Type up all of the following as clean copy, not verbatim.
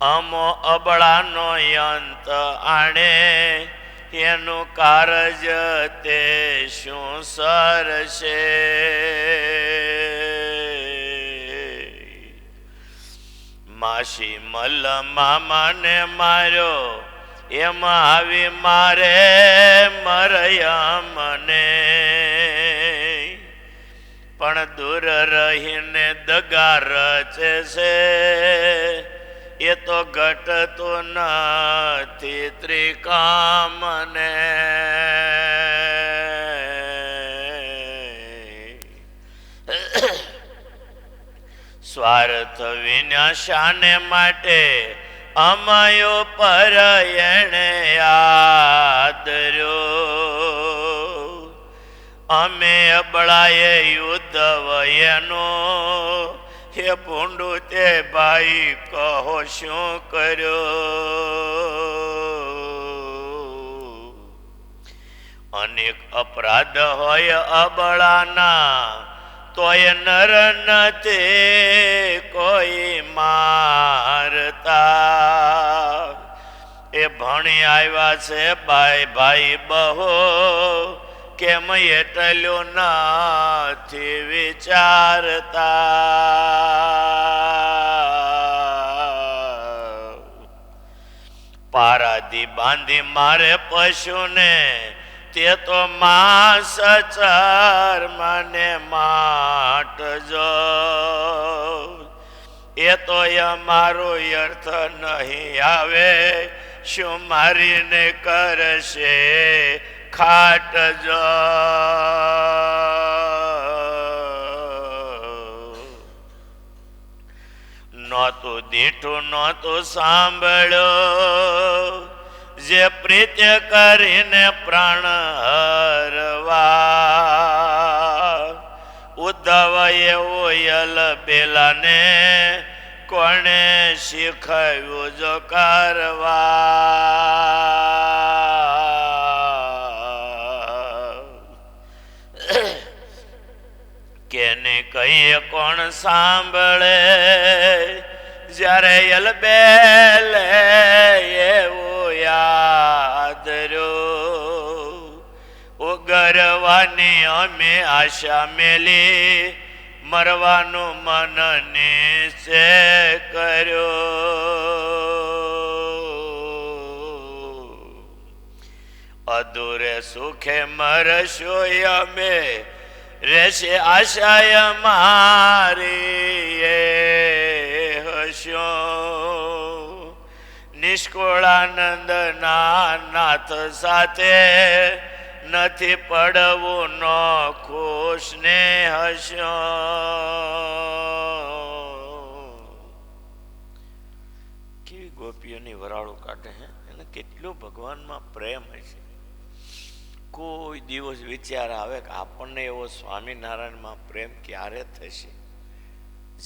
અમો અબળાનો અંત આણે, એનું કારજ તે શું સરશે? માસી મલ્લ મામાને માર્યો, એમાં આવી મારે મરયા મને. પણ દૂર રહીને દગા રચે છે, એ તો ઘટતો નથી ત્રિકામને. સ્વાર્થ વિના શાને માટે અમયો પર એણે આદર્યો. અમે અબળાએ યુદ્ધ વયનો, હે ભૂંડું તે ભાઈ કહો શું કર્યો? અનેક અપરાધ હોય અબળાના, તોય નર નથી કોઈ મારતા. એ ભણી આવ્યા છે ભાઈ ભાઈ બહુ, કેમ એટલું નથી વિચારતા. પારાદી બાંધી મારે પશુને, તે તો માંસ ચર્મને માટજો. એ તો અમારો અર્થ નહીં આવે, શું મારીને કરશે ખાટજો. નહોતું દીઠું નહોતું સાંભળ્યો, જે પ્રીત્ય કરીને પ્રાણ હરવા. ઉદ્ધવ એવો યલ બેલાને, કોણે શીખવ્યું જો કરવા? કેને કહીએ કોણ સાંભળે, જ્યારે યલ બેલે એવું યાદ રહ્યો. ઉગરવાની અમે આશા મેલી, મરવાનું મન નિશ્ચય કર્યો. અધૂરે સુખે મરશો અમે, રહેશે આશા મારી એ હશો. નિષ્કુળાનંદ ના નાથ સાથે નથી પડવું નો ખુશ ને હશો. કેવી ગોપીઓની વરાળો કાઢે હે, એને કેટલું ભગવાનમાં પ્રેમ હશે. કોઈ દિવસ વિચાર આવે કે આપણને એવો સ્વામિનારાયણમાં પ્રેમ ક્યારે થશે?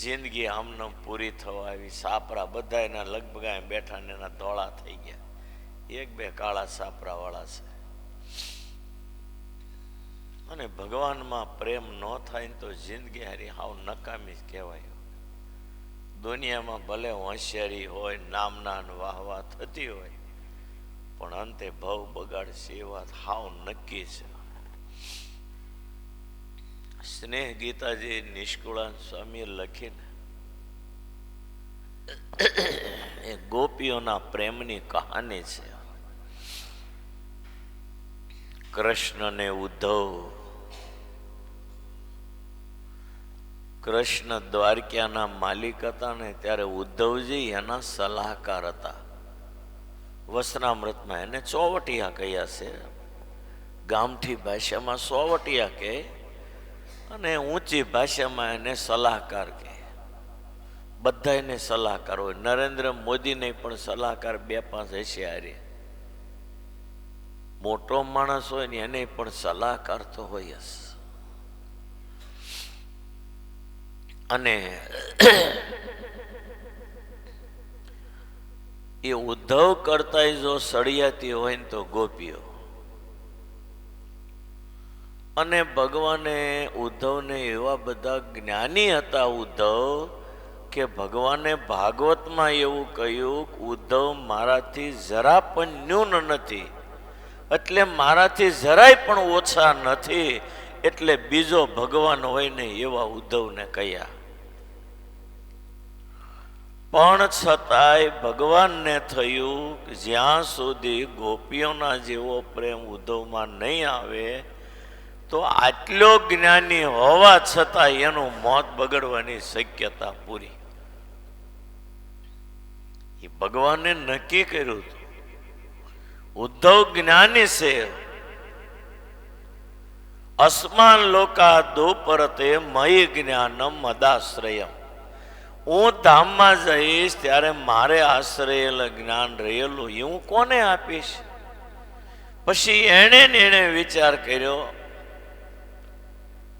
જિંદગી આમને પૂરી થવા આવી. સાપરા બધા એના લગભગ બેઠા ને એના ધોળા થઈ ગયા, એક બે કાળા સાપરા વાળા છે. અને ભગવાનમાં પ્રેમ ન થાય ને તો જિંદગી હારી હાવ નકામી જ કહેવાય. દુનિયામાં ભલે હોશિયારી હોય, નામના વાહવા થતી હોય, પણ અંતે ભવ બગાડશે એ વાત હાવ નક્કી છે. સ્નેહ ગીતાજી નિષ્કુળાન સ્વામીએ લખીને એ ગોપીઓના પ્રેમની કહાની છે. કૃષ્ણ ને ઉદ્ધવ. કૃષ્ણ દ્વારકાના માલિક હતા ને ત્યારે ઉદ્ધવજી એના સલાહકાર હતા. વસનામૃતમાં એને ચોવટિયા કહ્યા છે. ગામઠી ભાષામાં સોવટિયા કહે અને ઊંચી ભાષામાં એને સલાહકાર કહે. બધા એને સલાહકાર હોય. નરેન્દ્ર મોદીને પણ સલાહકાર બે પાંચ હશે. હારે મોટો માણસ હોય ને એને પણ સલાહકાર તો હોય જ. અને એ ઉદ્ધવ કરતા જો સળિયાતી હોય ને તો ગોપીઓ. અને ભગવાને ઉદ્ધવને એવા બધા જ્ઞાની હતા ઉદ્ધવ કે ભગવાને ભાગવતમાં એવું કહ્યું કે ઉદ્ધવ મારાથી જરા પણ ન્યૂન નથી, એટલે મારાથી જરાય પણ ઓછા નથી, એટલે બીજો ભગવાન હોય ને એવા ઉદ્ધવને કહ્યા. પણ છતાંય ભગવાનને થયું કે જ્યાં સુધી ગોપીઓના જેવો પ્રેમ ઉદ્ધવમાં નહીં આવે તો આટલો જ્ઞાની હોવા છતાં એનું મોત બગડવાની શક્યતા પૂરી. એ ભગવાને નક્કી કર્યું હતું. ઉદ્ધવ જ્ઞાની છે. અસ્માન લોકા દુપરતે મયી જ્ઞાનમ મદાશ્રયમ. હું ધામમાં જઈશ ત્યારે મારે આશ્રયેલ જ્ઞાન રહેલું એ હું કોને આપીશ? પછી એને વિચાર કર્યો,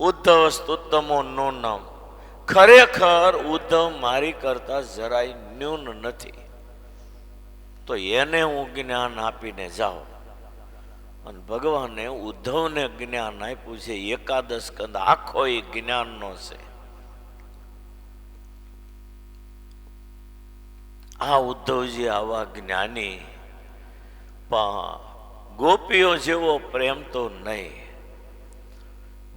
ઉદ્ધવ સ્તુતમો નૂનમ, ખરેખર ઉદ્ધવ મારી કરતા જરાય ન્યૂન નથી, તો એને હું જ્ઞાન આપીને જાઉં. અને ભગવાને ઉદ્ધવને જ્ઞાન આપ્યું છે. એકાદશ સ્કંદ આખો એ જ્ઞાનનો છે. આ ઉદ્ધવજી આવા જ્ઞાની, પણ ગોપીઓ જેવો પ્રેમ તો નહીં.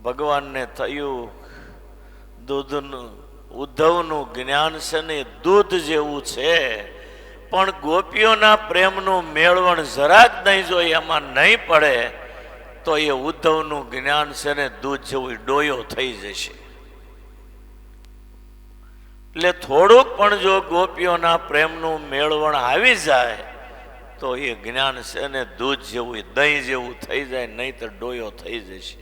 ભગવાનને થયું દૂધનું, ઉદ્ધવનું જ્ઞાન છે ને દૂધ જેવું છે, પણ ગોપીઓના પ્રેમનું મેળવણ જરાક નહીં જો એમાં નહીં પડે તો એ ઉદ્ધવનું જ્ઞાન છે ને દૂધ જેવું ડોયો થઈ જશે. એટલે થોડુંક પણ જો ગોપીઓના પ્રેમનું મેળવણ આવી જાય તો એ જ્ઞાન છે ને દૂધ જેવું, દહીં જેવું થઈ જાય, નહીં તો ડોયો થઈ જશે.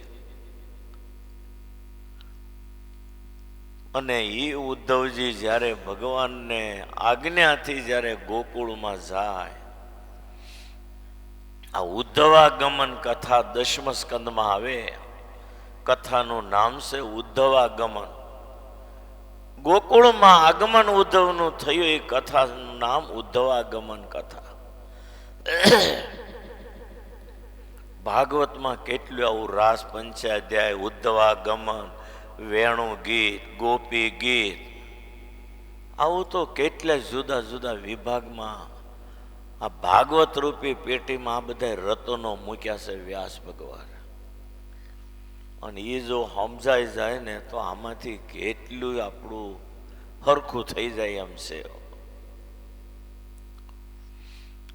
અને એ ઉદ્ધવજી જ્યારે ભગવાનને આજ્ઞાથી જ્યારે ગોકુળમાં જાય, આ ઉદ્ધવાગમન કથા 10મ સ્કંદમાં આવે. કથાનું નામ છે ઉદ્ધવાગમન. ગોકુળમાં આગમન ઉદ્ધવનું થયું, એ કથાનું નામ ઉદ્ધવાગમન કથા. ભાગવતમાં કેટલું આવું રાસ પંચાધ્યાય, ઉદ્ધવાગમન, વેણુ ગીત, ગોપી ગીત, આવું તો કેટલા જુદા જુદા વિભાગમાં આ ભાગવત રૂપી પેટીમાં આ બધા રતનો મૂક્યા છે વ્યાસ ભગવાન. અને એ જો સમજાઈ જાય ને તો આમાંથી કેટલું આપણું હરખું થઈ જાય એમ છે.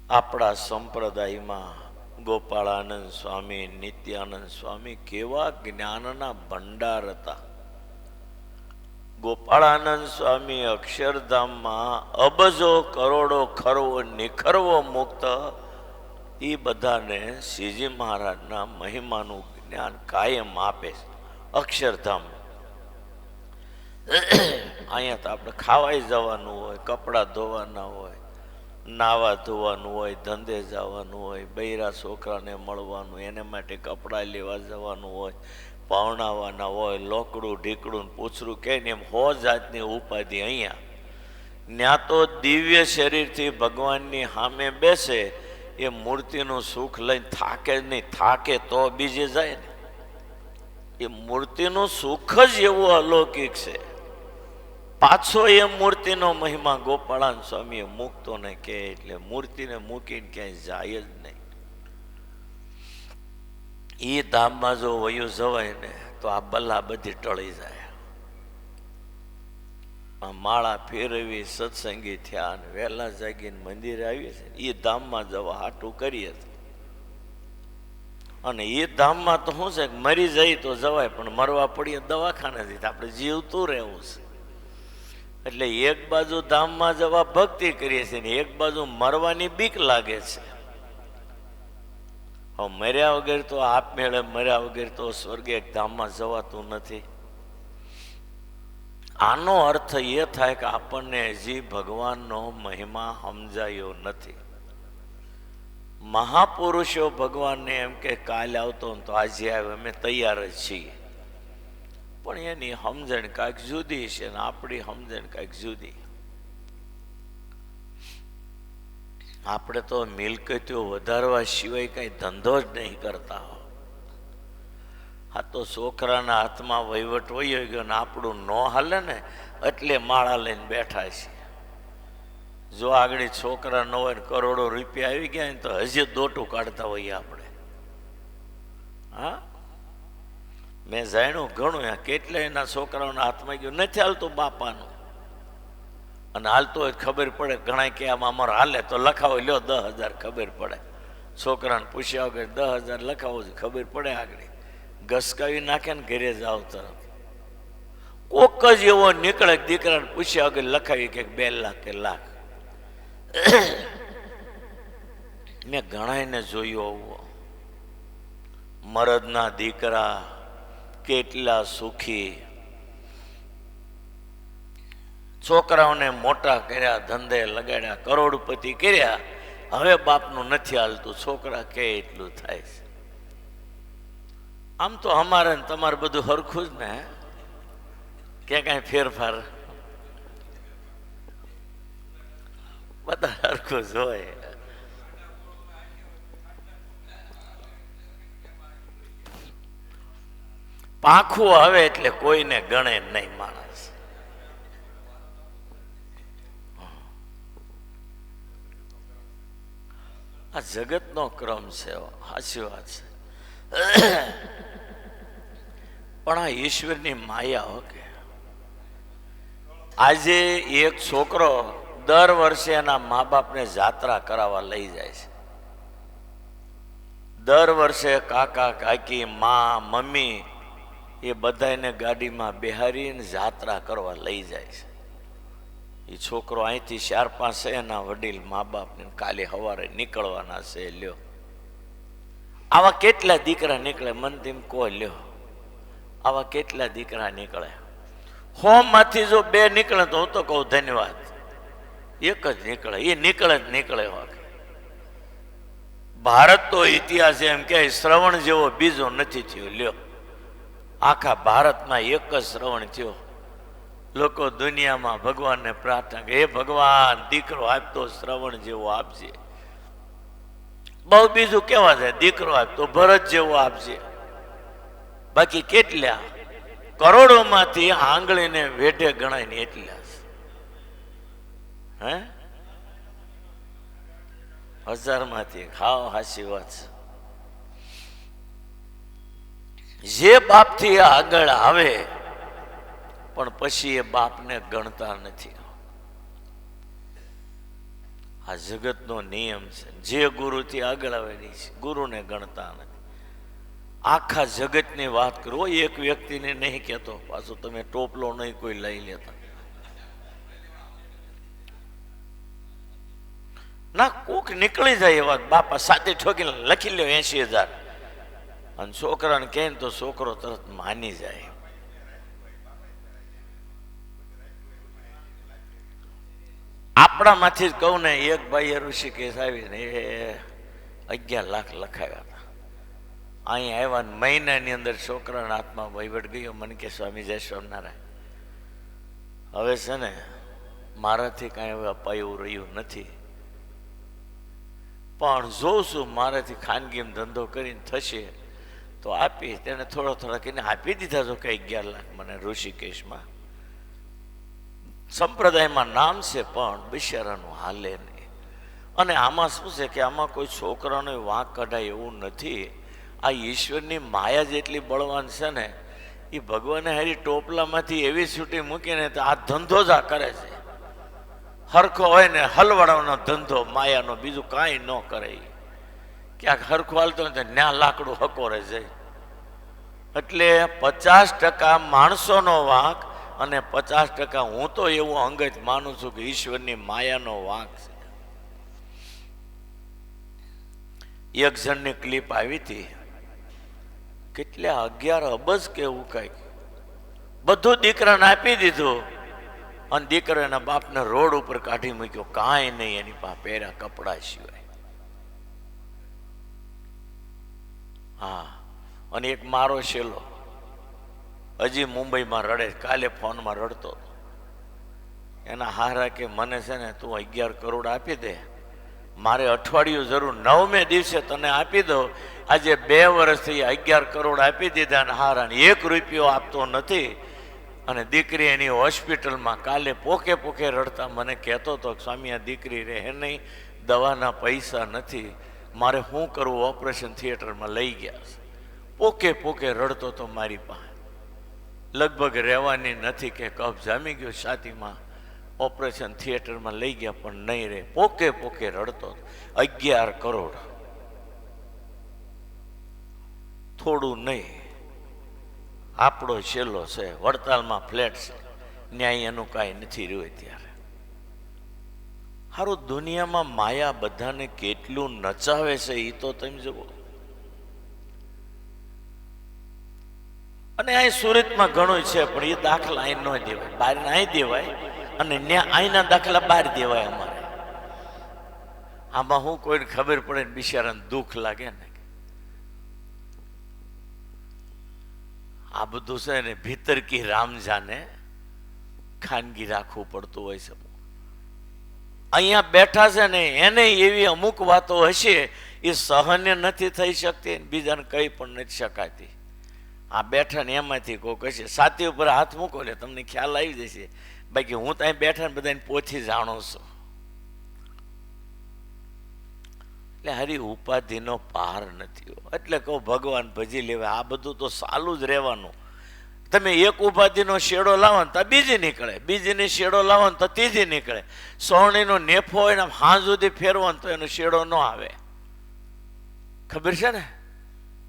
આપણા સંપ્રદાયમાં ગોપાળાનંદ સ્વામી, નિત્યાનંદ સ્વામી કેવા જ્ઞાનના ભંડાર હતા. ગોપાળાનંદ સ્વામી અક્ષરધામમાં અબજો કરોડો ખરવો નિખરવો મુક્ત, એ બધાને શ્રીજી મહારાજના મહિમાનું જ્ઞાન કાયમ આપે છે અક્ષરધામ. અહીંયા તો આપણે ખાવાય જવાનું હોય, કપડાં ધોવાના હોય, નાવા ધોવાનું હોય, ધંધે જવાનું હોય, બૈરા છોકરાને મળવાનું, એને માટે કપડાં લેવા જવાનું હોય, પાવણાવાના હોય, લોકડું ઢીકડું પૂછડું કે એમ 100 જાતની ઉપાધિ. અહીંયા ત્યાં તો દિવ્ય શરીરથી ભગવાનની સામે બેસે, એ મૂર્તિનું સુખ લઈને થાકે નહીં. થાકે તો બીજે જાય ને. એ મૂર્તિનું સુખ જ એવું અલૌકિક છે. પાછો એ મૂર્તિનો મહિમા ગોપાળાનંદ સ્વામીએ મૂકતો ને કે, એટલે મૂર્તિને મૂકીને ક્યાંય જાય જ નહીં. એ ધામમાં જો વયું જવાય ને તો આ બલા બધી ટળી જાય. માળા ફેરવી, સત્સંગી થયા ને વહેલા જાગીને મંદિરે આવીએ છે. એ ધામમાં જવા હાટું કરીએ. અને એ ધામમાં તો શું છે, મરી જાય તો જવાય, પણ મરવા પડીએ દવાખાને આપણે જીવતું રહેવું છે. એટલે એક બાજુ ધામમાં જવા ભક્તિ કરીએ છીએ ને એક બાજુ મરવાની બીક લાગે છે. હવે મર્યા વગર તો આપમેળે મર્યા વગર તો સ્વર્ગે ધામમાં જવાતું નથી. આનો અર્થ એ થાય કે આપણને હજી ભગવાનનો મહિમા સમજાયો નથી. મહાપુરુષો ભગવાનને એમ કે કાલે આવતો તો આજે આવે, અમે તૈયાર જ છીએ. પણ એની સમજણ કાંઈક જુદી છે ને આપણી સમજણ કાંઈક જુદી. આપણે તો મિલકતીઓ વધારવા સિવાય કઈ ધંધો જ નહીં કરતા. આ તો છોકરાના હાથમાં વહીવટ હોય ગયો ને આપણું ન હાલે ને એટલે માળા લઈને બેઠા છે. જો આગળ છોકરા ન હોય ને કરોડો રૂપિયા આવી ગયા ને તો હજી દોટું કાઢતા હોઈએ આપણે. હા, મેં જાણ્યું ઘણું. કેટલા એના છોકરાઓના હાથમાં ગયું નથી હાલતું બાપાનું, અને હાલતો હોય ખબર પડે. ઘણા કે આમાં અમારે હાલે તો લખાવો, લ્યો 10,000 ખબર પડે. છોકરાને પૂછ્યા વગર 10,000 લખાવો છે, ખબર પડે. આગળ ઘસકાવી નાખે ને ઘરે જાવ તરફ કોક જ એવો નીકળે દીકરાને પૂછ્યા વગર લખાવી કે 2 લાખ કે લાખ. મેં ઘણાને જોયું આવું. મરદના દીકરા કેટલા સુખી, છોકરાઓને મોટા કર્યા, ધંધે લગાડ્યા, કરોડપતિ કર્યા. હવે બાપનું નથી હાલતું, છોકરા કે એટલું થાય છે. આમ તો અમારે ને તમારે બધું હરખું જ ને, કે કઈ ફેરફાર? બધા હરખું જ હોય. પાંખું આવે એટલે કોઈને ગણે નહીં માણસ. આ જગતનો ક્રમ છે, સાચી વાત છે. પણ આ ઈશ્વરની માયા હો કે આજે એક છોકરો દર વર્ષે એના મા બાપને જાત્રા કરાવવા લઈ જાય છે. દર વર્ષે કાકા કાકી મા મમ્મી એ બધાને ગાડીમાં બેહારીને જાત્રા કરવા લઈ જાય છે. એ છોકરો અહીંથી 4-5 એના વડીલ મા બાપને કાલે સવારે નીકળવાના છે. લ્યો, આવા કેટલા દીકરા નીકળે? મન તેમ કહો. લ્યો, આવા કેટલા દીકરા નીકળે? 100માંથી જો 2 નીકળે તો હું તો કહું ધન્યવાદ. એક જ નીકળે, એ નીકળે જ નીકળે. ભારત તો ઇતિહાસ એમ કે શ્રવણ જેવો બીજો નથી થયો. લ્યો, આખા ભારતમાં એક જ શ્રવણ થયો. લોકો દુનિયામાં ભગવાનને પ્રાર્થના કે હે ભગવાન દીકરો આપતો શ્રવણ જેવો આપજે. બહુ બીજું કેવા છે, દીકરો આપતો ભરત જેવો આપજે. બાકી કેટલા કરોડોમાંથી આંગળીને વેઢે ગણાય ને એટલા હે 1000માંથી. ખાવ, હાચી વાત છે. જે બાપથી આગળ આવે પણ પછી એ બાપને ગણતા નથી. આ જગતનો નિયમ છે. જે ગુરુથી આગળ આવે ગુરુને ગણતા નથી. આખા જગતની વાત કરો, એક વ્યક્તિને નહીં કહેતો. પાછું તમે ટોપલો નહીં કોઈ લઈ લેતા ના. કોક નીકળી જાય એવા બાપા સાથે ઠોકીને લખી લ્યો 80,000, અને છોકરાને કહે તો છોકરો તરત માની જાય. આપણામાંથી જ કહું ને, એક ભાઈ ઋષિકેશ આવીને એ 11 લાખ લખાવ્યા હતા. અહીં આવ્યા ને મહિનાની અંદર છોકરાના હાથમાં વહીવટ ગયો. મને કે સ્વામી જય સ્વામિનારાયણ, હવે છે ને મારાથી કાંઈ હવે અપાયું રહ્યું નથી, પણ જોઉં છું મારાથી ખાનગીમાં ધંધો કરીને થશે તો આપીશ. તેને થોડા કહીને આપી દીધા. જો કે 11 લાખ મને ઋષિકેશમાં સંપ્રદાયમાં નામ છે, પણ બિચારાનું હાલે નહીં. અને આમાં શું છે કે આમાં કોઈ છોકરાનો વાંક કઢાય એવું નથી. આ ઈશ્વરની માયા જેટલી બળવાન છે ને, એ ભગવાને હારી ટોપલામાંથી એવી છૂટી મૂકીને તો આ ધંધો જ આ કરે છે. હરખો હોય ને હલવાડવાનો ધંધો માયાનો, બીજું કાંઈ ન કરે. ક્યાંક હરખું હાલતો ને ન્યા લાકડું હકોરે જાય. એટલે 50% માણસોનો વાંક અને 50% હું તો એવું અંગત માનું છું કે ઈશ્વરની માયાનો વાંક છે. એક જણની ક્લિપ આવી હતી, કેટલા 11 અબજ કે એવું કઈક, બધું દીકરાને આપી દીધું અને દીકરો એના બાપને રોડ ઉપર કાઢી મૂક્યો. કાંઈ નહીં એની પાસે પહેર્યા કપડા સિવાય. હા, અને એક મારો શેલો હજી મુંબઈમાં રડે. કાલે ફોનમાં રડતો. એના હારા કે મને છે ને તું 11 કરોડ આપી દે મારે અઠવાડિયું જરૂર 9મે દિવસે તને આપી દો. આજે 2 વર્ષથી 11 કરોડ આપી દીધા ને હારાને 1 રૂપિયો આપતો નથી. અને દીકરી એની હોસ્પિટલમાં કાલે પોકે પોકે રડતા મને કહેતો હતો કે સ્વામી આ દીકરી રહે નહીં, દવાના પૈસા નથી, મારે શું કરવું? ઓપરેશન થિયેટરમાં લઈ ગયા. પોકે પોકે રડતો હતો મારી પાસે. લગભગ રહેવાની નથી કે કફ જામી ગયો છાતીમાં. ઓપરેશન થિયેટરમાં લઈ ગયા પણ નહીં રહે. પોકે પોકે રડતો. 11 કરોડ થોડું નહીં. આપણો છેલ્લો છે, વડતાલમાં ફ્લેટ છે, ન્યાય એનું કાંઈ નથી રહ્યું. ત્યારે સારું દુનિયામાં માયા બધાને કેટલું નચાવે છે એ તો તમે જુઓ. અને અહીં સુરતમાં ઘણું છે પણ એ દાખલા અહીં ન દેવાય, બહાર અહીં દેવાય અને અહીંના દાખલા બહાર દેવાય. અમારે આમાં હું કોઈને ખબર પડે ને બિચારાને દુઃખ લાગે ને. આ બધું છે ને ભીતર કી રામ જાને, ખાનગી રાખવું પડતું હોય છે. અહીંયા બેઠા છે ને એને એવી અમુક વાતો હશે એ સહન્ય નથી થઈ શકતી, બીજાને કઈ પણ નથી શકાતી. આ બેઠા ને એમાંથી કોઈક હશે છાતી ઉપર હાથ મૂકો એટલે તમને ખ્યાલ આવી જશે. બાકી હું ત્યાં બેઠા ને બધાને પોથી જાણું છું. એટલે હરી ઉપાધિનો પાર નથી. એટલે કહું ભગવાન ભજી લેવા. આ બધું તો ચાલુ જ રહેવાનું. તમે એક ઉપાધિનો શેડો લાવો ને તો બીજી નીકળે, બીજીની શેડો લાવો ને તો ત્રીજી નીકળે. સોણીનો નેફો હોય ને હાથ સુધી ફેરવો ને તો એનો શેડો ન આવે. ખબર છે ને?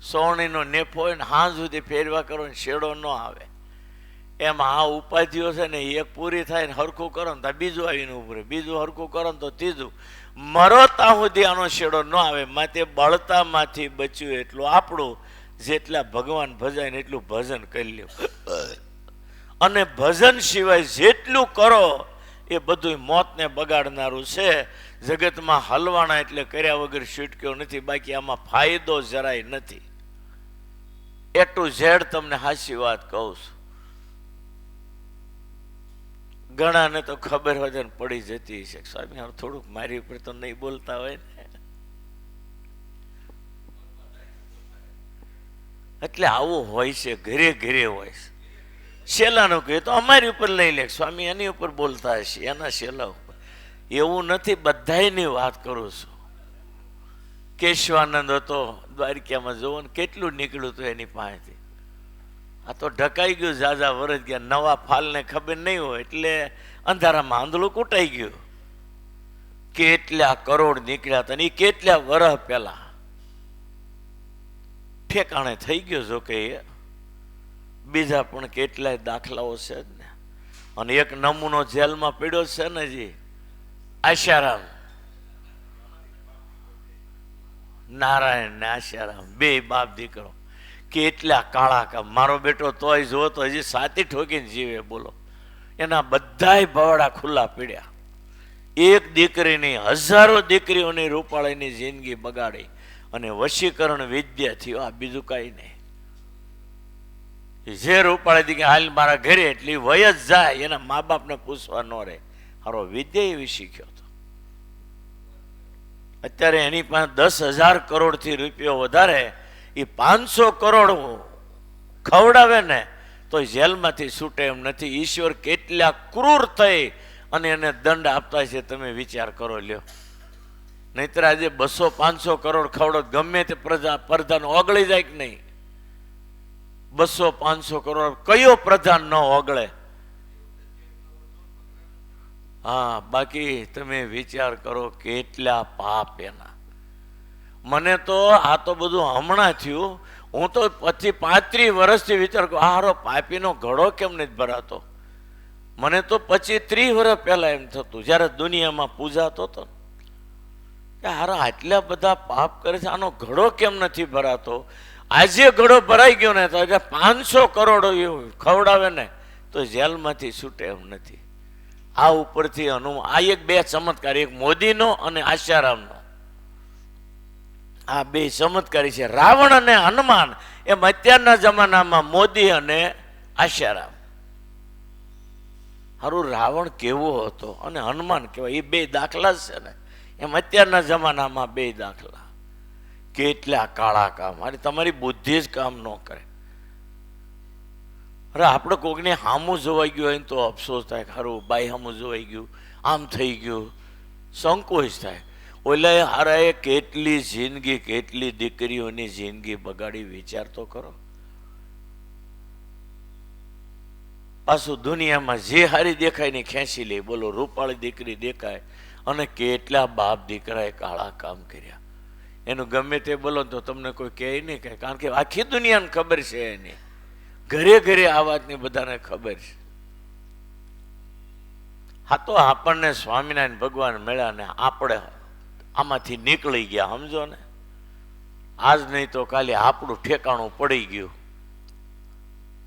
સોણીનો નેફો હોય ને હાથ સુધી ફેરવા કરો ને શેડો ન આવે. એમાં આ ઉપાધિઓ છે ને એક પૂરી થાય ને હરખું કરો ને તો બીજું આવીને ઉભરે, બીજું હરખું કરો ને તો ત્રીજું. મરો ત્યાં સુધી આનો શેડો ન આવે. માટે બળતામાંથી બચ્યું એટલું આપણું. જેટલા ભગવાન ભજાય ને એટલું ભજન કરી લ્યો. અને ભજન સિવાય જેટલું કરો એ બધું મોતને બગાડનારું છે. જગતમાં હલવાણા એટલે કર્યા વગર છૂટક્યો નથી. બાકી આમાં ફાયદો જરાય નથી. A to Z તમને હાચી વાત કહું છું. ઘણાને તો ખબર હોય ને પડી જતી છે સ્વામી હવે થોડુંક મારી ઉપર તો નહીં બોલતા હોય ને. એટલે આવું હોય છે, ઘરે ઘરે હોય છે. શેલાનું કહે તો અમારી ઉપર લઈ લે સ્વામી એની ઉપર બોલતા હશે, એના શેલા ઉપર. એવું નથી, બધાયની વાત કરું છું. કેશવાનંદ હતો દ્વારકામાં, જોવો ને કેટલું નીકળ્યું હતું એની પાસેથી. આ તો ઢકાઈ ગયું, ઝાઝા વરસ ગયા. નવા ફાલને ખબર નહીં હોય એટલે અંધારામાં આંધળું કૂટાઈ ગયું. કેટલા કરોડ નીકળ્યા હતા, એ કેટલા વર્ષ પહેલા ઠેકાણે થઈ ગયો. જો કે બીજા પણ કેટલાય દાખલાઓ છે જ ને. અને એક નમૂનો જેલમાં પડ્યો છે ને જી, આશારામ, નારાયણ ને આશારામ, બે બાપ દીકરો. કેટલા કાળા કામ. મારો બેટો તોય જો તો હજી સાતી ઠોકીને જીવે. બોલો, એના બધાય ભવડા ખુલ્લા પીડ્યા. એક દીકરીની હજારો દીકરીઓની રૂપાળીની જિંદગી બગાડી અને વશીકરણ વિદ્યા થયો. આ બીજું કાંઈ નહીં. જે રૂપાળી દીકરી હાલ મારા ઘરે એટલી વય જ જાય, એના મા બાપને પૂછવા ન રહે. હારો વિદ્યા એવી શીખ્યો હતો. અત્યારે એની પાસે 10,000 કરોડથી રૂપિયો વધારે. એ 500 કરોડ ખવડાવે ને તો જેલમાંથી છૂટે એમ નથી. ઈશ્વર કેટલા ક્રૂર થઈ અને એને દંડ આપતા છે તમે વિચાર કરો લ્યો. નહીતર આજે 200-500 કરોડ ખવડો ગમે તે પ્રધાન ઓગળી જાય કે નહીં? 200-500 કરોડ કયો પ્રધાન ન ઓગળે? હા, બાકી તમે વિચાર કરો કેટલા પાપ એના. મને તો આ તો બધું હમણાં થયું. હું તો પછી 35 વર્ષથી વિચાર કરું હારો પાપીનો ઘડો કેમ નથી ભરાતો. મને તો પછી 30 વર્ષ પહેલા એમ થતું જ્યારે દુનિયામાં પૂજાતો હતો કે હારા આટલા બધા પાપ કરે છે, આનો ઘડો કેમ નથી ભરાતો. આજે ઘડો ભરાઈ ગયો ને તો 500 કરોડ ખવડાવે ને તો જેલમાંથી છૂટે એમ નથી. આ ઉપરથી આ એક બે ચમત્કાર, એક મોદીનો અને આશારામનો. આ બે ચમત્કારી છે. રાવણ અને હનુમાન એમ અત્યારના જમાનામાં મોદી અને આશારામ. હારું રાવણ કેવો હતો અને હનુમાન કેવો, એ બે દાખલા છે ને. એમ અત્યારના જમાનામાં બે દાખલા, કેટલા કાળા કામ. અરે તમારી બુદ્ધિ જ કામ ન કરે. અરે આપણે કોકને હામું જોવાઈ ગયું હોય તો અફસોસ થાય, ખરું બાઈ હામું જોવાઈ ગયું, આમ થઈ ગયું, સંકોચ થાય. ઓલા હારાએ કેટલી જિંદગી, કેટલી દીકરીઓની જિંદગી બગાડી, વિચાર તો કરો. પાછું દુનિયામાં જે હારી દેખાય ને ખેંચી લે. બોલો, રૂપાળી દીકરી દેખાય અને કેટલા બાપ દીકરાએ કાળા કામ કર્યા. એનું ગમે તે બોલો તો તમને કોઈ કહે નહીં, કહે, કારણ કે આખી દુનિયાને ખબર છે. એની ઘરે ઘરે આ વાતની બધાને ખબર છે. હા, તો આપણને સ્વામિનારાયણ ભગવાન મળ્યા ને આપણે આમાંથી નીકળી ગયા, સમજો ને. આજ નહીં તો કાલે આપણું ઠેકાણું પડી ગયું.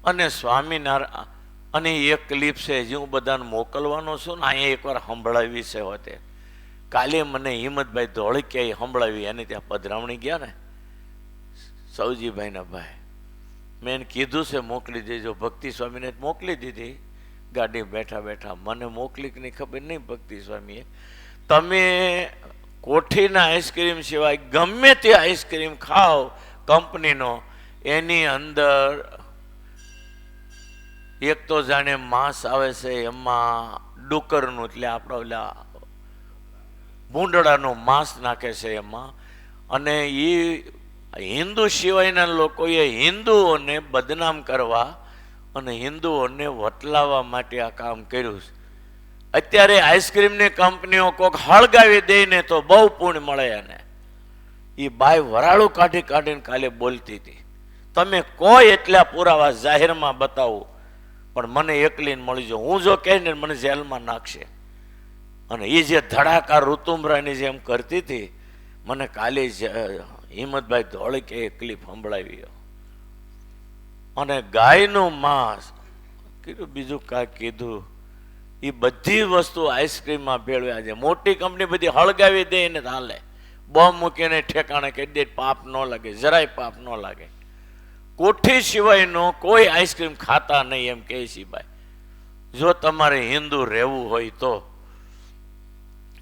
અને સ્વામિનારાયણ, અને એક ક્લિપ છે જે હું બધાને મોકલવાનો છું ને, અહીંયા એકવાર સંભળાવી છે હોતે. કાલે મને હિંમતભાઈ ધોળકિયાએ સંભળાવી. એને ત્યાં પધરામણી ગયા ને સૌજીભાઈના ભાઈ, મેં એને કીધું છે મોકલી દેજો. ભક્તિ સ્વામીને મોકલી દીધી ગાડી બેઠા બેઠા. મને મોકલી કે નહીં ખબર નહીં. ભક્તિ સ્વામીએ, તમે કોઠીના આઈસ્ક્રીમ સિવાય ગમે તે આઈસ્ક્રીમ ખાઓ કંપનીનો, એની અંદર એક તો જાણે માંસ આવે છે, એમાં ડુક્કરનું, એટલે આપણા ઓલા ભૂંડળાનું માંસ નાખે છે એમાં. અને એ હિન્દુ સિવાયના લોકોએ હિન્દુઓને બદનામ કરવા અને હિન્દુઓને વટલાવવા માટે આ કામ કર્યું છે. અત્યારે આઈસ્ક્રીમની કંપનીઓ કોક હળગાવી દે ને તો બહુ પુણ્ય મળે. એને એ બાય વરાળું કાઢી કાઢીને કાલે બોલતી હતી. તમે કોઈ એટલા પુરાવા જાહેરમાં બતાવો, પણ મને એકલીને મળી જાઓ. હું જો કહીને મને જેલમાં નાખશે. અને એ જે ધડાકા ઋતુમરાની જેમ કરતી હતી, મને કાલે હિંમતભાઈ ધોળકે ક્લિપ સંભળાવી. અને ગાયનું માંસ કીધું, બીજું કાંઈ કીધું. એ બધી વસ્તુ આઈસ્ક્રીમમાં ભેળવ્યા છે. મોટી કંપની બધી હળગાવી દે ને હાલે, બોમ્બ મૂકીને ઠેકાણે કહી દે, પાપ ન લાગે, જરાય પાપ ન લાગે. કોઠી સિવાયનો કોઈ આઈસ્ક્રીમ ખાતા નહીં એમ કહે છે ભાઈ, જો તમારે હિન્દુ રહેવું હોય તો.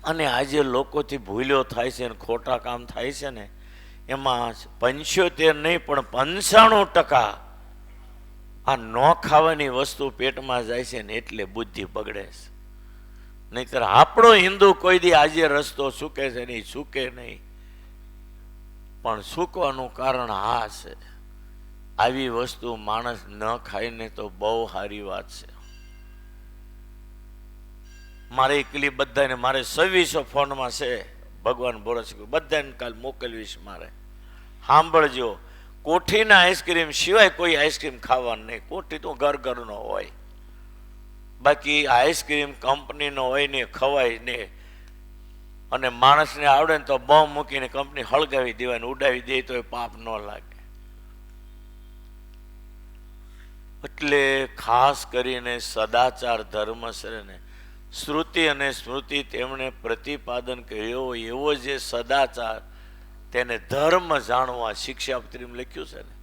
અને આજે લોકોથી ભૂલ્યો થાય છે ને ખોટા કામ થાય છે ને, એમાં 75 નહીં પણ 95% આ ન ખાવાની વસ્તુ પેટમાં જાય છે ને એટલે બુદ્ધિ બગડે છે. નહીતર આપણો હિન્દુ કોઈ દી આજે રસ્તો સૂકે છે નહીં, સૂકે નહીં. પણ સૂકવાનું કારણ આ છે, આવી વસ્તુ માણસ ન ખાઈને તો બહુ સારી વાત છે. મારે એકલી બધાને, મારે 2600 ફોનમાં છે, ભગવાન ભરોસે બધાને કાલ મોકલવીશ. મારે સાંભળજો, કોઠીના આઈસ્ક્રીમ સિવાય કોઈ આઈસ્ક્રીમ ખાવાનું નહીં. કોઠી તો ઘર ઘરનો હોય, બાકી આઈસ્ક્રીમ કંપનીનો હોય ને ખવાય ને. અને માણસને આવડે ને તો બોમ્બ મૂકીને કંપની હળગાવી દેવાની, ઉડાવી દે તો એ પાપ ન લાગે. એટલે ખાસ કરીને સદાચાર ધર્મ છે ને, શ્રુતિ અને સ્મૃતિ તેમણે પ્રતિપાદન કર્યો એવો જે સદાચાર, તેને ધર્મ જાણવા શિક્ષાપત્રીમાં લખ્યું છે ને,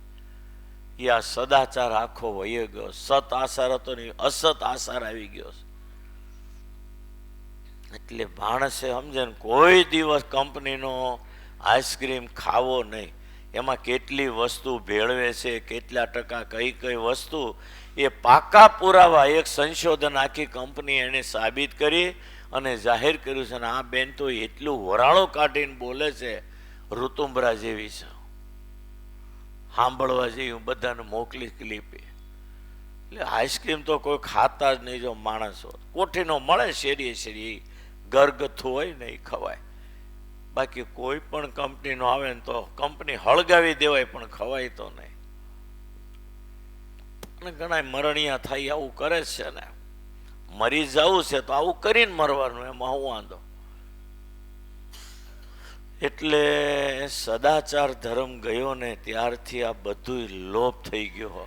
એ આ સદાચાર આખો વહી ગયો. સત આસાર હતો ને અસત આસાર આવી ગયો છે. એટલે માણસે સમજે ને, કોઈ દિવસ કંપનીનો આઈસ્ક્રીમ ખાવો નહીં. એમાં કેટલી વસ્તુ ભેળવે છે, કેટલા ટકા કઈ કઈ વસ્તુ, એ પાકા પુરાવા, એક સંશોધન આખી કંપની એને સાબિત કરી અને જાહેર કર્યું છે. અને આ બેન તો એટલું વરાળો કાઢીને બોલે છે, ઋતુંબરા જેવી છે, સાંભળવા જેવી. હું બધાને મોકલી ક્લિપ. એટલે આઈસ્ક્રીમ તો કોઈ ખાતા જ નહીં. જો માણસો કોઠીનો મળે શેરીએ શેરી, ઘરગથ્થું હોય ને એ ખવાય. બાકી કોઈ પણ કંપનીનો આવે ને તો કંપની હળગાવી દેવાય, પણ ખવાય તો નહીં. અને ઘણા મરણિયા થાય આવું કરે છે ને. મરી જવું છે તો આવું કરીને મરવાનું, એમાં હું વાંધો. એટલે સદાચાર ધર્મ ગયો ને ત્યારથી આ બધું લોપ થઈ ગયો.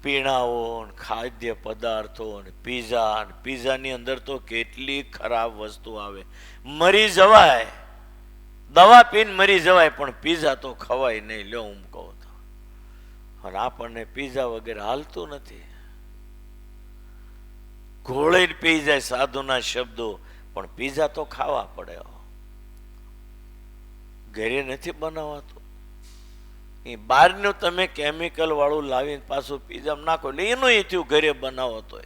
પીણાઓ, ખાદ્ય પદાર્થો, પીઝાની અંદર તો કેટલી ખરાબ વસ્તુ આવે. મરી જવાય, દવા પીને મરી જવાય, પણ પીઝા તો ખવાય નહીં. લ્યો હું કહું તો. અને આપણને પીઝા વગેરે હાલતું નથી. ઘોળીને પી જાય સાધુના શબ્દો, પણ પીઝા તો ખાવા પડે, ઘરે નથી બનાવાતું. એ બહારનું તમે કેમિકલ વાળું લાવીને પાછું પીઝા નાખો એટલે એનું એ થયું ઘરે બનાવો તો.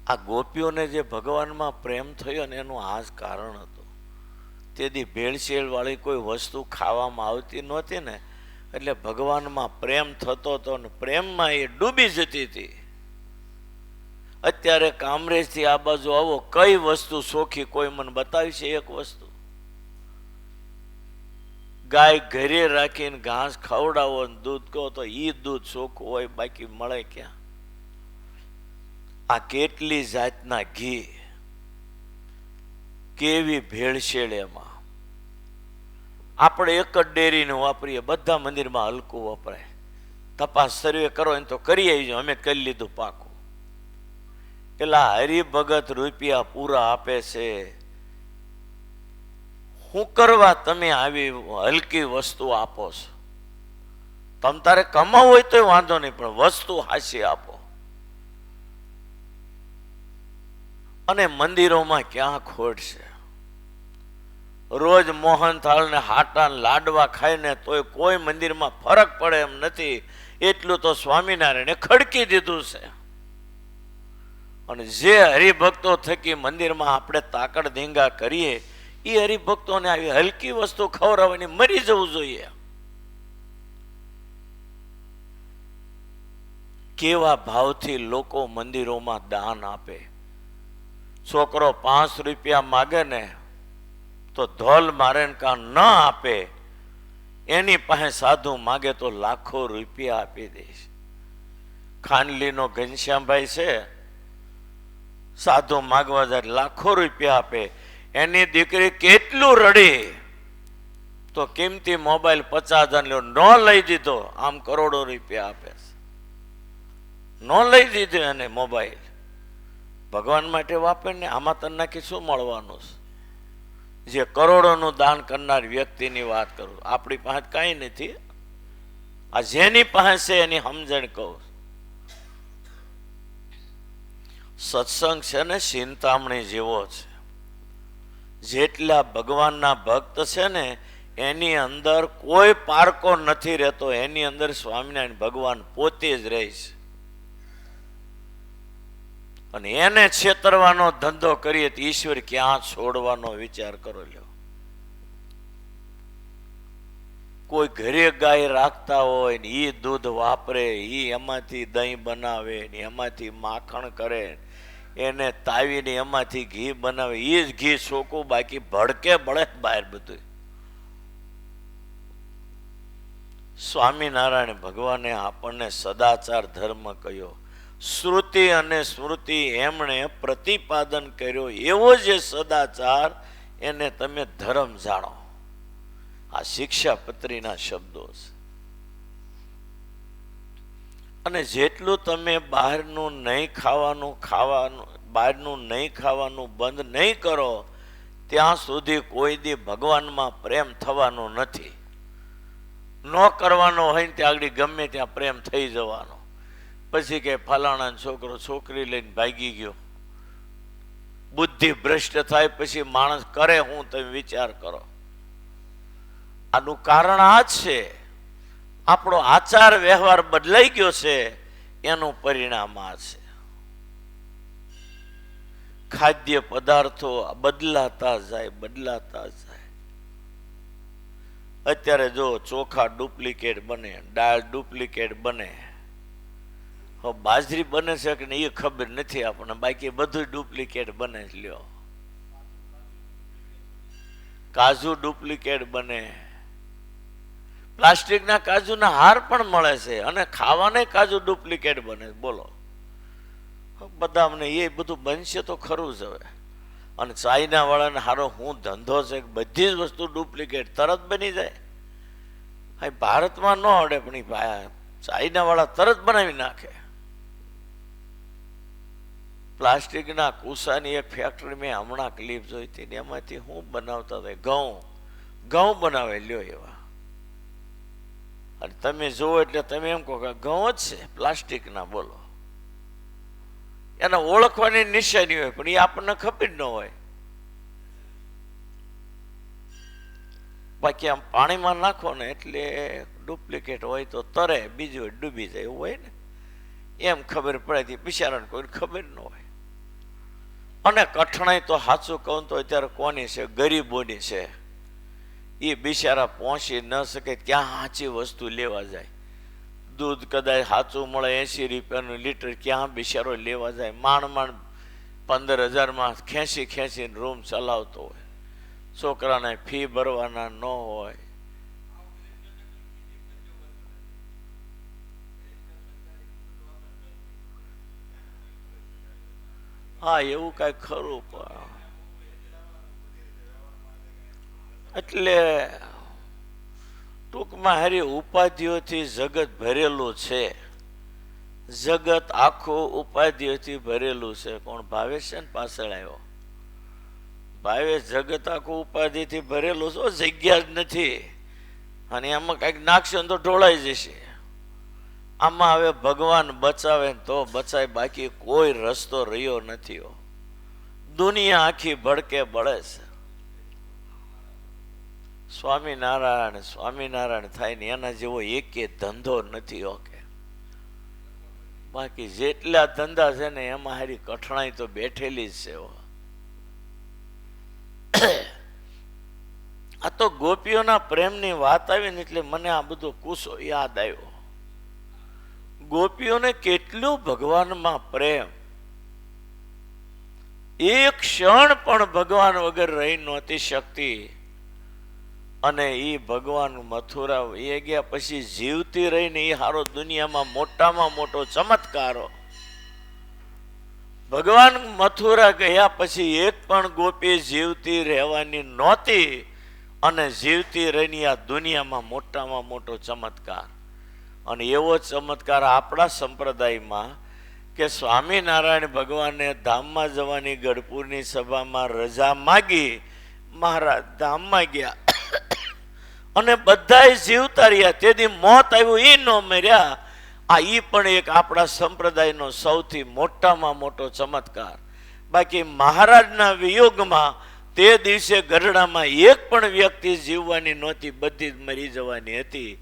આ ગોપીઓને જે ભગવાનમાં પ્રેમ થયો ને એનું આ જ કારણ હતું. તેથી ભેળસેળ વાળી કોઈ વસ્તુ ખાવામાં આવતી નહોતી ને, એટલે ભગવાનમાં પ્રેમ થતો હતો ને પ્રેમમાં એ ડૂબી જતી હતી. અત્યારે કામરેજથી આ બાજુ આવો, કઈ વસ્તુ સોખી કોઈ મને બતાવી છે? એક વસ્તુ, ગાય ઘરે રાખીને ઘાસ ખવડાવો ને દૂધ કહો તો ઈ દૂધ ચોખ્ખું હોય, બાકી મળે ક્યાં? આ કેટલી જાતના ઘી, કેવી ભેળસેળ એમાં. આપણે એક જ ડેરીને વાપરીએ, બધા મંદિરમાં હલકું વપરાય. તપાસ સર્વે કરો એને તો કરી આવી, અમે કરી લીધું પાકું. પેલા હરિભગત રૂપિયા પૂરા આપે છે, શું કરવા તમે આવી હલકી વસ્તુ આપો છો? તમ તારે કમાવું હોય તો વાંધો નહીં, પણ વસ્તુ હાસી આપો. અને મંદિરોમાં ક્યાં ખોટ છે? રોજ મોહનથાળ ને હાટા લાડવા ખાઈને તોય કોઈ મંદિરમાં ફરક પડે એમ નથી. એટલું તો સ્વામિનારાયણે ખડકી દીધું છે. અને જે હરિભક્તો થકી મંદિરમાં આપણે તાકડ ધીંગા કરીએ, એ હરિભક્તોને આવી હલકી વસ્તુ ખવડાવવાની મરી જવું જોઈએ. કેવા ભાવથી લોકો મંદિરોમાં દાન આપે. છોકરો 5 રૂપિયા માગે ને તો ધોલ મારે કાં ન આપે, એની પાસે સાધુ માગે તો લાખો રૂપિયા આપી દઈશ. ખાનલીનો ઘનશ્યામભાઈ છે, સાધુ માગવા જાય લાખો રૂપિયા આપે. એની દીકરી કેટલું રડી તો કિંમતી મોબાઈલ 50,000 ન લઈ દીધો, આમ કરોડો રૂપિયા આપે છે. ન લઈ દીધો એને મોબાઈલ. ભગવાન માટે વાપરે ને, આમાં તને નાખી શું મળવાનું છે? જે કરોડોનું દાન કરનાર વ્યક્તિની વાત કરું. આપણી પાસે કાંઈ નથી. આ જેની પાસે છે એની સમજણ કહું. સત્સંગ છે ને ચિંતામણી જેવો છે. જેટલા ભગવાનના ભક્ત છે ને એની અંદર કોઈ પારકો નથી રહેતો. એની અંદર સ્વામિનારાયણ ભગવાન પોતે જ રહે છે. અને એને છેતરવાનો ધંધો કરીએ તો ઈશ્વર ક્યાં છોડવાનો વિચાર કરો લ્યો. કોઈ ઘરે ગાય રાખતા હોય ને એ દૂધ વાપરે, એ એમાંથી દહીં બનાવે ને એમાંથી માખણ કરે, એને તાવીને એમાંથી ઘી બનાવે, એ જ ઘી ચોખ્ખું, બાકી ભડકે બળે બહાર બધું. સ્વામિનારાયણ ભગવાને આપણને સદાચાર ધર્મ કહ્યો. શ્રુતિ અને સ્મૃતિ એમણે પ્રતિપાદન કર્યો. એવો જે સદાચાર એને તમે ધર્મ જાણો. આ શિક્ષાપત્રીના શબ્દો છે. અને જેટલું તમે બહારનું નહીં ખાવાનું બંધ નહીં કરો ત્યાં સુધી કોઈ દી ભગવાનમાં પ્રેમ થવાનો નથી. ન કરવાનો હોય ને ત્યાં આગળ ગમે ત્યાં પ્રેમ થઈ જવાનો. પછી કે ફલાણા છોકરો છોકરી લઈને ભાગી ગયો, બુદ્ધિ ભ્રષ્ટ થાય, પછી માણસ કરે હું? તમે વિચાર કરો. આનું કારણ આ જ છે, આપણો આચાર વ્યવહાર બદલાઈ ગયો છે, એનું પરિણામ આ છે. ખાદ્ય પદાર્થો બદલાતા જાય. અત્યારે જો ચોખા ડુપ્લિકેટ બને, દાળ ડુપ્લિકેટ બને, બાજરી બને છે કે નહીં એ ખબર નથી આપણને, બાકી બધું ડુપ્લિકેટ બને જ લ્યો. કાજુ ડુપ્લિકેટ બને, પ્લાસ્ટિકના કાજુના હાર પણ મળે છે, અને ખાવાના કાજુ ડુપ્લિકેટ બને. બોલો, બધા અમને એ બધું બનશે તો ખરું જ હવે. અને ચાઇના વાળાને હારો હું ધંધો છે, બધી જ વસ્તુ ડુપ્લિકેટ તરત બની જાય. ભારતમાં ન અડે, પણ ચાઇના વાળા તરત બનાવી નાખે. પ્લાસ્ટિકના કુસાની એક ફેક્ટરી મેં હમણાં ક્લિપ જોઈ હતી, એમાંથી હું બનાવતા હતા, ઘઉં બનાવે લ્યો એવા. અને તમે જુઓ એટલે તમે એમ કહો કે ઘઉં જ છે પ્લાસ્ટિકના. બોલો, એને ઓળખવાની નિશાની હોય, પણ એ આપણને ખબર ન હોય. બાકી આમ પાણીમાં નાખો ને એટલે ડુપ્લિકેટ હોય તો તરે, બીજું હોય ડૂબી જાય, એવું હોય ને. એમ ખબર પડે, બિચારાને કોઈ ખબર ન હોય. અને કઠણાઈ તો સાચું કહું તો અત્યારે કોની છે? ગરીબોની છે. એ બિચારા પહોંચી ન શકે ક્યાં સાચી વસ્તુ લેવા જાય. દૂધ કદાચ સાચું મળે 80 રૂપિયાનું લીટર, ક્યાં બિચારો લેવા જાય? માંડ 15,000માં ખેંચીને રૂમ ચલાવતો હોય. છોકરાને ફી ભરવાના ન હોય. હા, એવું કઈ ખરું. પણ એટલે ટૂંકમાં હારી ઉપાધિઓથી જગત ભરેલું છે. જગત આખું ઉપાધિઓથી ભરેલું છે. કોણ? ભાવેશ છે ને પાછળ આવ્યો. ભાવેશ, જગત આખું ઉપાધિથી ભરેલું છે, જગ્યા જ નથી. અને આમાં કઈક નાખશે ને તો ઢોળાઈ જશે. આમાં હવે ભગવાન બચાવે તો બચાય, બાકી કોઈ રસ્તો રહ્યો નથી. દુનિયા આખી ભડકે બળે છે. સ્વામિનારાયણ સ્વામિનારાયણ થાય ને એના જેવો એકે ધંધો નથી. ઓકે, બાકી જેટલા ધંધા છે ને એમાં હારી કઠણાઈ તો બેઠેલી જ છે. આ તો ગોપીઓના પ્રેમની વાત આવી ને એટલે મને આ બધો કુસો યાદ આવ્યો. ગોપીઓને કેટલું ભગવાનમાં પ્રેમ. એક ક્ષણ પણ ભગવાન વગર રહી નહોતી શકતી. અને એ ભગવાન મથુરા એ ગયા પછી જીવતી રહીને એ હારો દુનિયામાં મોટામાં મોટો ચમત્કારો. ભગવાન મથુરા ગયા પછી એક પણ ગોપી જીવતી રહેવાની નહોતી. અને જીવતી રહીને આ દુનિયામાં મોટામાં મોટો ચમત્કાર. અને એવો ચમત્કાર આપણા સંપ્રદાયમાં કે સ્વામિનારાયણ ભગવાને ધામમાં જવાની ગઢપુરની સભામાં રજા માગી. મહારાજ ધામમાં ગયા અને બધાય જીવતા રહ્યા. તેથી મોત આવ્યું એ ન મર્યા. આ ઈ પણ એક આપણા સંપ્રદાયનો સૌથી મોટામાં મોટો ચમત્કાર. બાકી મહારાજના વિયોગમાં તે દિવસે ગરડામાં એક પણ વ્યક્તિ જીવવાની નહોતી, બધી જ મરી જવાની હતી.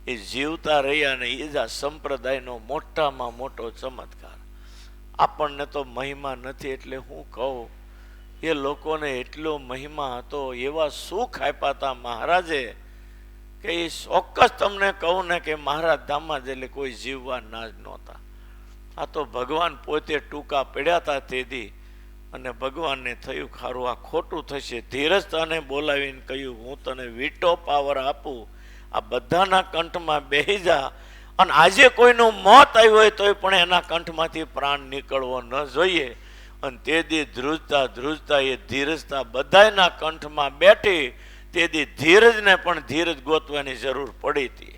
એ જીવતા રહ્યા ને એ જ આ સંપ્રદાયનો મોટામાં મોટો ચમત્કાર. આપણને તો મહિમા નથી એટલે હું કહું, એ લોકોને એટલો મહિમા હતો, એવા સુખ આપ્યા હતા મહારાજે કે એ ચોક્કસ તમને કહું ને કે મહારાજ ધામમાં જ એટલે કોઈ જીવવા ના જ નહોતા. આ તો ભગવાન પોતે ટૂંકા પડ્યા હતા તેથી. અને ભગવાનને થયું ખારું આ ખોટું થશે. ધીરજતાને બોલાવીને કહ્યું હું તને વીટો પાવર આપું, આ બધાના કંઠમાં બેહી જા. અને આજે કોઈનું મોત આવ્યું હોય તોય પણ એના કંઠમાંથી પ્રાણ નીકળવો ન જોઈએ. અને તેથી ધ્રુજતા એ ધીરજતા બધાના કંઠમાં બેઠી. તેથી ધીરજને પણ ધીરજ ગોતવાની જરૂર પડી હતી.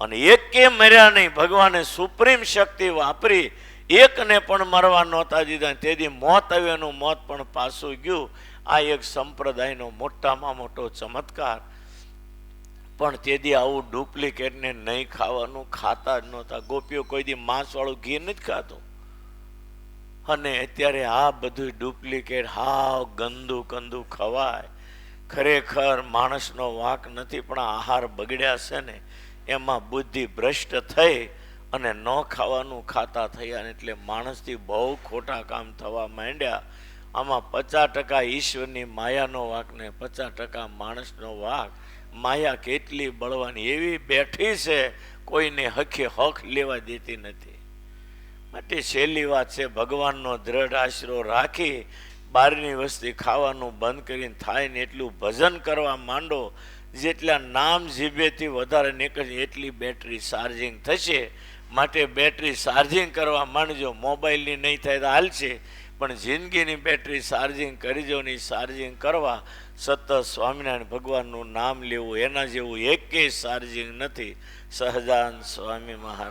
અને એકે મર્યા નહીં. ભગવાને સુપ્રીમ શક્તિ વાપરી, એકને પણ મરવા નહોતા દીધા. તેથી મોત આવ્યું, એનું મોત પણ પાછું ગયું. આ એક સંપ્રદાયનો મોટામાં મોટો ચમત્કાર. પણ તેથી આવું ડુપ્લિકેટને નહીં ખાવાનું, ખાતા જ નહોતા. ગોપીઓ કોઈ દી માંસવાળું ઘી નથી ખાતું. અને અત્યારે આ બધું ડુપ્લિકેટ હાવ ગંદુ ખવાય. ખરેખર માણસનો વાંક નથી, પણ આહાર બગડ્યા છે ને એમાં બુદ્ધિ ભ્રષ્ટ થઈ અને ન ખાવાનું ખાતા થયા. એટલે માણસથી બહુ ખોટા કામ થવા માંડ્યા. આમાં 50% ઈશ્વરની માયાનો વાંક ને 50% માણસનો વાંક. માયા કેટલી બળવાની એવી બેઠી છે, કોઈને હકે હક લેવા દેતી નથી. માટે છેલ્લી વાત છે, ભગવાનનો દ્રઢ આશરો રાખી બહારની વસ્તી ખાવાનું બંધ કરીને થાય ને એટલું ભજન કરવા માંડો. જેટલા નામ જીભેથી વધારે નીકળશે એટલી બેટરી ચાર્જિંગ થશે. માટે બેટરી ચાર્જિંગ કરવા માંડજો. મોબાઈલની નહીં થાય તો હાલશે, પણ જિંદગીની બેટરી ચાર્જિંગ કરજો ને. ચાર્જિંગ કરવા સતત સ્વામિનારાયણ ભગવાનનું નામ લેવું, એના જેવું એકેય ચાર્જિંગ નથી. સહજાનંદ સ્વામી મહારાજ.